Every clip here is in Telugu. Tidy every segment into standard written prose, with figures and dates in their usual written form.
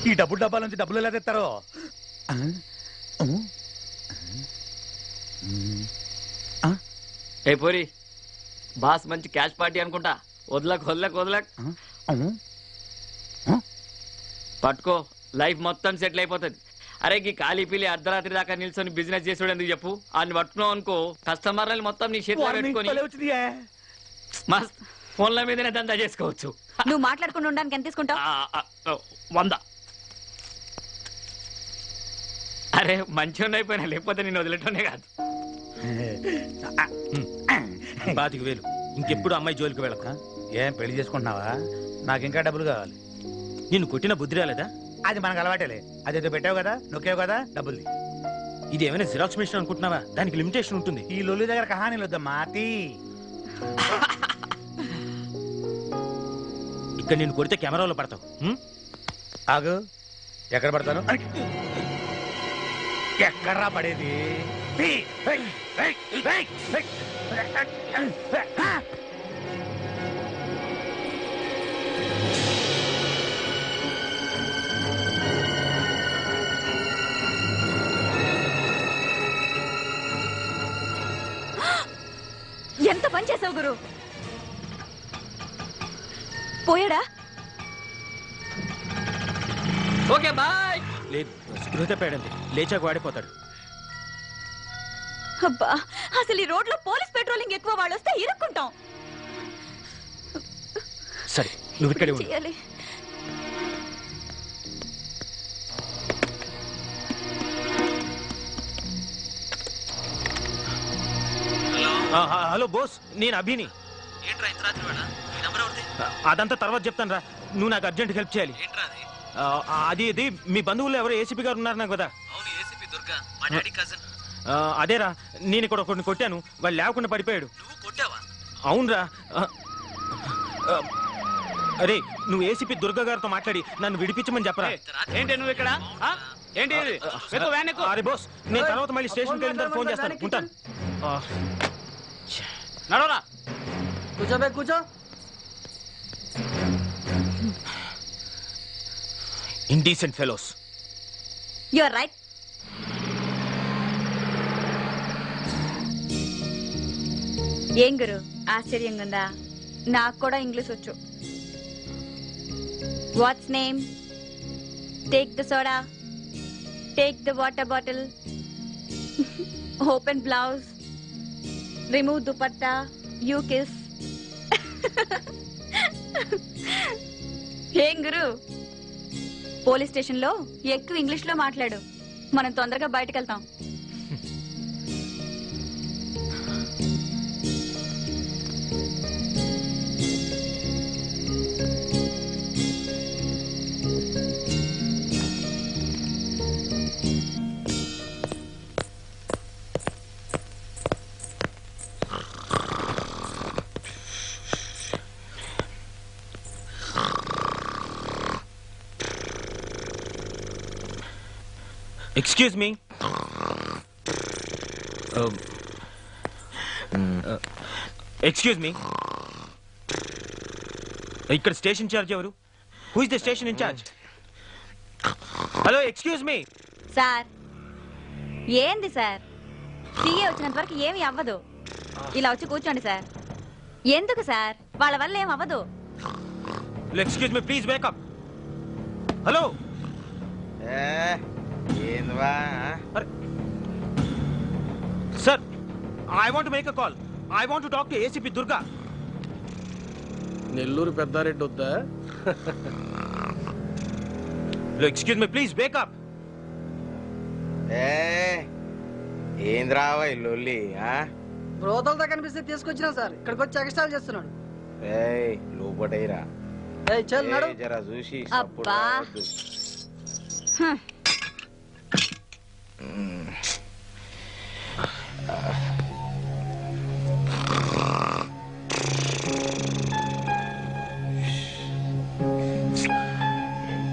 ఈ డబ్బుల డబ్బాల నుంచి డబ్బులు ఎలా తెస్తారో. ఏ పోరి బాస్ మంచి క్యాష్ పార్టీ అనుకుంటా. వదలక్ వదలక్ వదలక్. పట్టుకో, లైఫ్ మొత్తం సెటిల్ అయిపోతుంది. అరే ఈ ఖాళీ పిల్లి అర్ధరాత్రి దాకా నిల్చొని బిజినెస్ చేసాడు ఎందుకు చెప్పు. ఆయన పట్టుకున్నావు అనుకో కస్టమర్లని మొత్తం నీ చేతిలో పెట్టుకొని మస్త్ ఫోన్ల మీదనే దందా చేసుకోవచ్చు. నువ్వు మాట్లాడుకుని ఉండడానికి ఎంత తీసుకుంటావు? 100. అరే మంచిగా అయిపోయినా, లేకపోతే నేను వదిలేటోనే కాదు. 25,000. ఇంకెప్పుడు అమ్మాయి జోలికి వెళ్ళక. ఏం పెళ్లి చేసుకుంటున్నావా? నాకు ఇంకా డబ్బులు కావాలి. నిన్ను కొట్టిన బుద్ధి రాలేదా? అది మనకు అలవాటేలే. అదేదో పెట్టావు కదా, నొక్కావు కదా, డబ్బులు. ఇది ఏమైనా జిరాక్స్ మిషన్ అనుకుంటున్నావా? దానికి లిమిటేషన్ ఉంటుంది. ఈ లొల్లి దగ్గర కహానీలు వద్దమ్మా. ఇక్కడ నేను కొడితే కెమెరాలో పడతావు. ఆగు. ఎక్కడ పడతాను? ఎక్కడ్రా పడేది? ఎంత పని చేసావు గురు. పోయాడా? Okay bye. లేదు, స్పృహ తప్పాడంతే. లేచాక వాడిపోతాడు. అబ్బా, అసలు ఈ రోడ్లో పోలీస్ పెట్రోలింగ్ ఎక్కువ, వాళ్ళు వస్తే ఇరుక్కుంటాం. సరే నువ్వు ఇక్కడే ఉండు. చేయాలి. హలో బోస్, నేను అభిని. అదంతా తర్వాత చెప్తాను రా. నువ్వు నాకు అర్జెంట్ హెల్ప్ చేయాలి. అది ఇది మీ బంధువులు ఎవరో ఏసీపీ గారు ఉన్నారు నాకు కదా. అదేరా, నేను ఇక్కడ కొన్ని కొట్టాను, వాళ్ళు లేకుండా పడిపోయాడు. అవునరా. అరే నువ్వు ఏసీపీ దుర్గా గారితో మాట్లాడి నన్ను విడిపించమని చెప్పరా. ఏంటి నువ్వు ఇక్కడ? ఏంటి? అరే బోస్, నేను తర్వాత మళ్ళీ స్టేషన్కి వెళ్ళిన తర్వాత ఫోన్ చేస్తాను. ఉంటాను. నడవరా. కూర్చో బే, కూర్చో. Indecent fellows. You are right. ఏం గురు ఆశ్చర్యంగా ఉందా? నాకు కూడా ఇంగ్లీష్ వచ్చు. What's name? Take the soda, take the water bottle, open blouse, remove dupatta, you kiss. ఏం గురు, పోలీస్ స్టేషన్ లో ఎక్కువ ఇంగ్లీష్ లో మాట్లాడు, మనం తొందరగా బయటకు వెళ్తాం. Excuse me. ఎక్స్క్యూజ్ మీ, ఇక్కడ స్టేషన్ ఇన్ఛార్జ్ ఎవరు? Who is the station incharge? Hello, excuse me. Sir ఏంది సార్? సీఏ వచ్చినంత వరకు ఏమీ అవ్వదు. ఇలా వచ్చి కూర్చోండి సార్. ఎందుకు సార్? వాళ్ళ వల్ల ఏం అవ్వదు. Excuse me please, wake up. Hello. Sir, I want make a call. I want to talk to ACP Durga. Nellore Peddareddy వద్దా? Excuse me please, wake up. ఏంద్రావా ఇల్లుల్లి? బ్రోతలతో కనిపిస్తే తీసుకొచ్చినా సార్, ఇక్కడికి వచ్చి ఎక్స్ట్రాల్ చేస్తున్నాడు. లోపటైరా జరా చూసి. అబ్బా,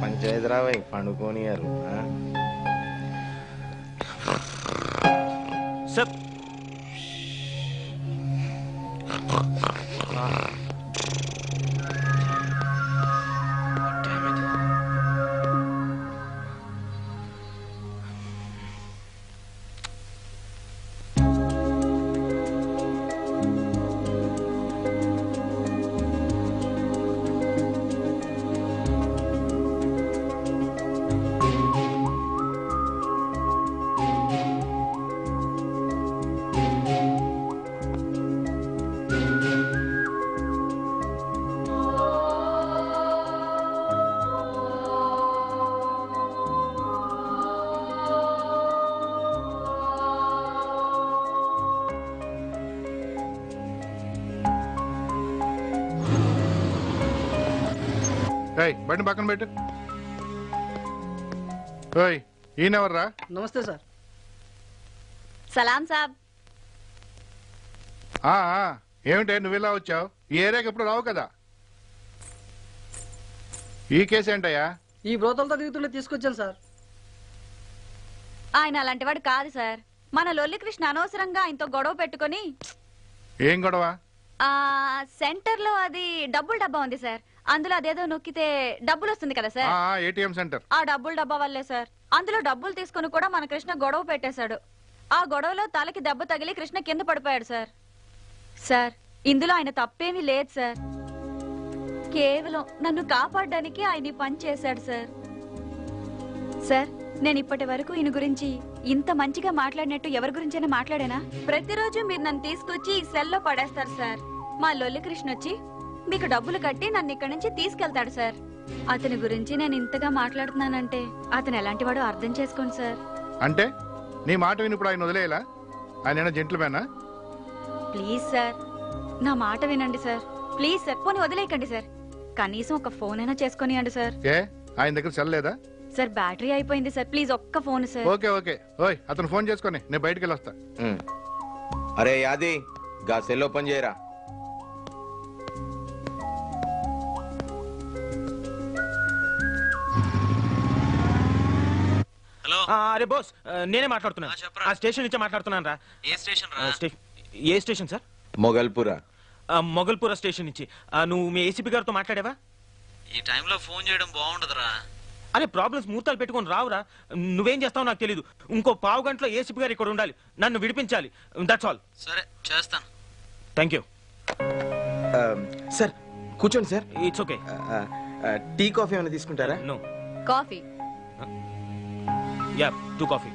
పంచాయతీ రావా పండుకోనియారు. సార్, ఏయ్ బండి పక్కన పెట్టు. ఓయ్ ఈయనెవర్రా? నమస్తే సార్. సలాం సాబ్. ఏమిటే నువ్వు ఇలా వచ్చావు? ఈ ఏరియాకి ఎప్పుడు రావు కదా. ఈ కేసు ఏంటయ్యా? ఈ బ్రోతలతో దిగుతుండే తీసుకొచ్చాను సార్. ఆయన అలాంటి వాడు కాదు సార్. మన లొల్లి కృష్ణ అనవసరంగా ఆయనతో గొడవ పెట్టుకొని ఏం గొడవ? సెంటర్ లో అది డబ్బుల డబ్బా ఉంది సార్. అందులో అదేదో నొక్కితే డబ్బులు వస్తుంది కదా సార్. ATM centre. ఆ డబ్బుల డబ్బా వల్లే సార్. అందులో డబ్బులు తీసుకుని కూడా మన కృష్ణ గొడవ పెట్టేశాడు. ఆ గొడవలో తలకి దెబ్బ తగిలి కృష్ణ కింద పడిపోయాడు సార్. సార్ ఇందులో ఆయన తప్పేమీ లేదు సార్. కేవలం నన్ను కాపాడడానికి ఆయన ఈ పని చేశాడు సార్. సార్ నేను ఇప్పటి వరకు ఈయన గురించి ఇంత మంచిగా మాట్లాడినట్టు ఎవరి గురించైనా మాట్లాడానా? ప్రతిరోజు మీరు నన్ను తీసుకొచ్చి ఈ సెల్లో పడేస్తారు సార్. మా లొల్లి కృష్ణ వచ్చి మీకు డబ్బులు కట్టి నన్ను ఇక్కడి నుంచి తీసుకెళ్తాడు సార్. అతని గురించి నేను ఇంతగా మాట్లాడుతున్నానంటే అతను ఎలాంటి వాడో అర్థం చేసుకోండి సార్. అంటే నీ మాట విని ఇప్పుడు ఆయన వదిలేలా? ఆయన జెంట్లమేనా? ప్లీజ్ సార్ నా మాట వినండి సార్. ప్లీజ్ సార్ పోనీ వదిలేయకండి సార్. కనీసం ఒక ఫోన్ అయినా చేసుకొనియండి సార్. ఏ ఆయన దగ్గర సెల్ లేదా? సార్ బ్యాటరీ అయిపోయింది సార్. ప్లీజ్ ఒక్క ఫోన్ సార్. Okay okay. ఓయ్ అతను ఫోన్ చేసుకొని నేను బయటికి వెళ్ళొస్తా. అరే యాది గా సెల్ ఓపెన్ చేయరా. హలో. అరే బాస్ నేనే మాట్లాడుతున్నా. ఆ స్టేషన్ నుంచి మాట్లాడుతున్నాను రా. ఏ స్టేషన్ రా? ఏ స్టేషన్ సార్? మొగల్పురా. మొగల్పుర స్టేషన్ నుంచి. నువ్వు మీ ఏసీపీ గారితో మాట్లాడావా? ఈ టైంలో ఫోన్ చేయడం బాగుండదురా. అరే ప్రాబ్లమ్స్ ముహూర్తాలు పెట్టుకొని రావురా. నువ్వేం చేస్తావు నాకు తెలీదు. ఇంకో పావు గంటలో ఏసీపీ గారు ఇక్కడ ఉండాలి. నన్ను విడిపించాలి. That's all. సరే చేస్తాను. థ్యాంక్ యూ సార్ కూర్చోండి sir. It's okay. Tea coffee ఏమైనా తీసుకుంటారా? No. Coffee. Yeah 2 coffee.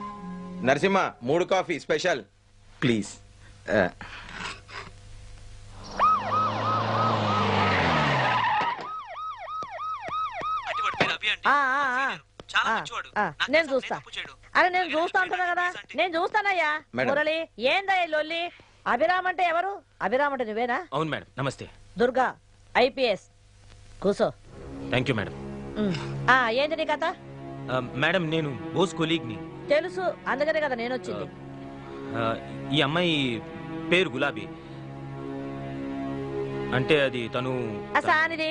Narasimha 3 coffee special please. నేను చూస్తా. అరే నేను చూస్తా అంటున్నా కదా. నేను చూస్తానయ్యా. మురళి ఏందయ్య లొల్లి? అభిరామ్ అంటే ఎవరు? అభిరామ్ అంటే నువ్వేనా? అవును మేడం. నమస్తే. దుర్గా IPS. కూసో. Thank you madam. ఏంది నీ కథ? మేడం నేను బోస్ కొలీగ్ని. తెలుసు, అందుకనే కదా నేను వచ్చింది. ఈ అమ్మాయి పేరు గులాబీ. అంటే అది తను సానిది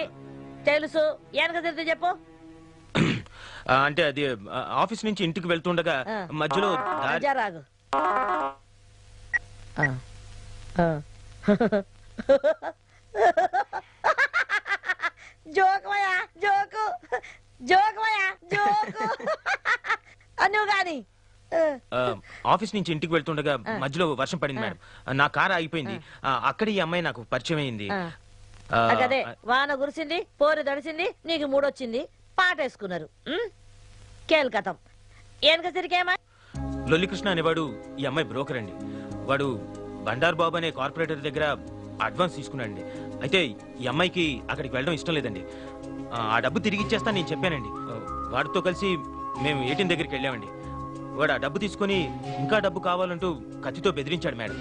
తెలుసు. వెనక తిరిగి చెప్పు. అంటే అది ఆఫీస్ నుంచి ఇంటికి వెళ్తుండగా మధ్యలో రాగు. జోకమయ్యా జోకు. జోకమయ్యా జోకు. నువ్వు కాని ఆఫీస్ నుంచి ఇంటికి వెళ్తుండగా మధ్యలో వర్షం పడింది మేడం. నా కారు ఆగిపోయింది. అక్కడ ఈ అమ్మాయి నాకు పరిచయం అయింది. అదే వాన కురిసింది, పోరు దడిసింది, నీకు మూడొచ్చింది, పాటేసుకున్నారు. కేల్కతం. వెనక తిరిగేమా? లొల్లికృష్ణ అనేవాడు ఈ అమ్మాయి బ్రోకర్ అండి. వాడు బండార్ బాబు అనే కార్పొరేటర్ దగ్గర అడ్వాన్స్ తీసుకున్నాడండి. అయితే ఈ అమ్మాయికి అక్కడికి వెళ్ళడం ఇష్టం లేదండి. ఆ డబ్బు తిరిగి ఇచ్చేస్తా నేను చెప్పానండి. వాడితో కలిసి మేము ఏటీఎం దగ్గరికి వెళ్ళామండి. వాడు ఆ డబ్బు తీసుకొని ఇంకా డబ్బు కావాలంటూ కత్తితో బెదిరించాడు మేడం.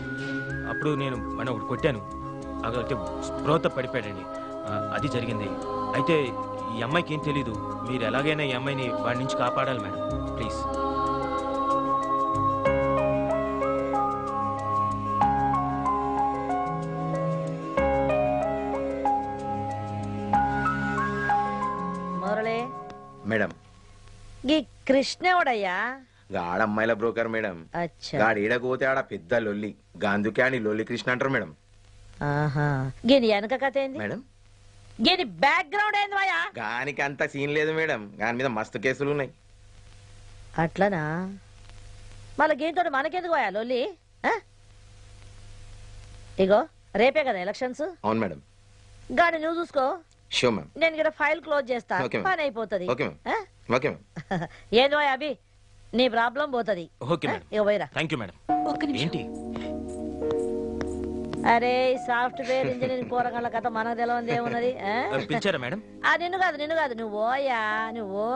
అప్పుడు నేను మనం ఒకటి కొట్టాను. అయితే స్పృహత పడిపోయాడండి. అది జరిగింది. అయితే ఈ అమ్మాయికి ఏం తెలీదు. మీరు ఎలాగైనా ఈ అమ్మాయిని వాడి నుంచి కాపాడాలి మేడం ప్లీజ్. మురళి మేడం ఈ కృష్ణేవుడయ్యా? గాడమ్మాయిల బ్రోకర్ మేడం. గాడు ఈడకపోతే ఆడ పెద్ద లొల్లి. గాందుకే అని లొల్లి కృష్ణ అంటారు మేడం. గీని వెనక కథ ఏంది మేడం? గీని బ్యాక్గ్రౌండ్ ఏంది మాయా? గానికి అంత సీన్ లేదు మేడం. గాని మీద మస్తు కేసులు ఉన్నాయి. అట్లనా? మళ్ళీ గీంతో మనకెందుకు పోయా లొల్లి? ఇగో రేపే కదా ఎలక్షన్స్. అవును మేడం. గాని నువ్వు చూసుకో. Show ma'am. నేను ఇక్కడ ఫైల్ క్లోజ్ చేస్తా. పని అయిపోతుంది. ఏందో అభి నీ ప్రాబ్లం పోతుంది. Okay madam. ఇక పోయిరా. Thank you madam. ఏంటి? అరే సాఫ్ట్వేర్ ఇంజనీరింగ్ పోరగాళ్ళ కథ మనకు తెలియదు ఏమున్నది. పిలిచారా మేడం? నిన్ను కాదు నువ్వు పోయా నువ్వు.